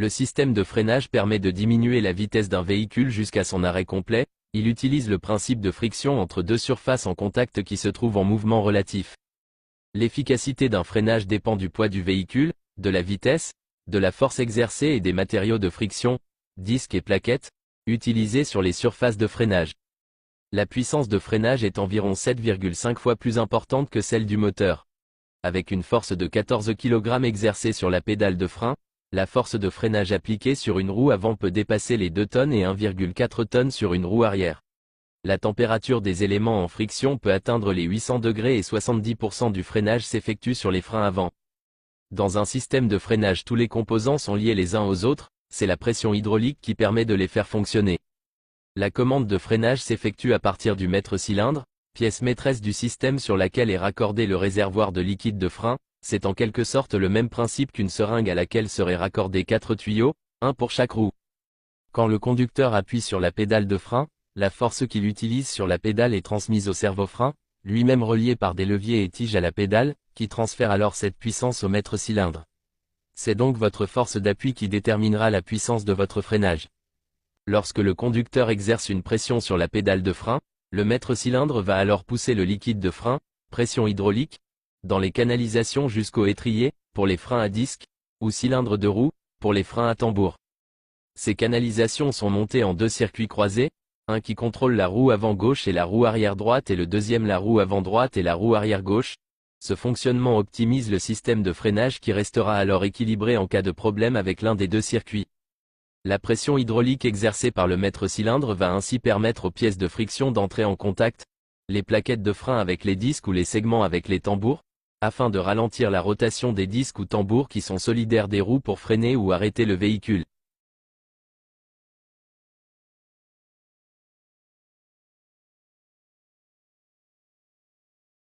Le système de freinage permet de diminuer la vitesse d'un véhicule jusqu'à son arrêt complet. Il utilise le principe de friction entre deux surfaces en contact qui se trouvent en mouvement relatif. L'efficacité d'un freinage dépend du poids du véhicule, de la vitesse, de la force exercée et des matériaux de friction, disques et plaquettes, utilisés sur les surfaces de freinage. La puissance de freinage est environ 7,5 fois plus importante que celle du moteur. Avec une force de 14 kg exercée sur la pédale de frein, la force de freinage appliquée sur une roue avant peut dépasser les 2 tonnes et 1,4 tonnes sur une roue arrière. La température des éléments en friction peut atteindre les 800 degrés et 70% du freinage s'effectue sur les freins avant. Dans un système de freinage, tous les composants sont liés les uns aux autres, c'est la pression hydraulique qui permet de les faire fonctionner. La commande de freinage s'effectue à partir du maître-cylindre, pièce maîtresse du système sur laquelle est raccordé le réservoir de liquide de frein. C'est en quelque sorte le même principe qu'une seringue à laquelle seraient raccordés 4 tuyaux, un pour chaque roue. Quand le conducteur appuie sur la pédale de frein, la force qu'il utilise sur la pédale est transmise au servo-frein, lui-même relié par des leviers et tiges à la pédale, qui transfère alors cette puissance au maître-cylindre. C'est donc votre force d'appui qui déterminera la puissance de votre freinage. Lorsque le conducteur exerce une pression sur la pédale de frein, le maître-cylindre va alors pousser le liquide de frein, pression hydraulique, dans les canalisations jusqu'au étrier, pour les freins à disque, ou cylindre de roue, pour les freins à tambour. Ces canalisations sont montées en deux circuits croisés, un qui contrôle la roue avant gauche et la roue arrière droite et le deuxième la roue avant droite et la roue arrière gauche. Ce fonctionnement optimise le système de freinage qui restera alors équilibré en cas de problème avec l'un des deux circuits. La pression hydraulique exercée par le maître-cylindre va ainsi permettre aux pièces de friction d'entrer en contact, les plaquettes de frein avec les disques ou les segments avec les tambours, afin de ralentir la rotation des disques ou tambours qui sont solidaires des roues pour freiner ou arrêter le véhicule.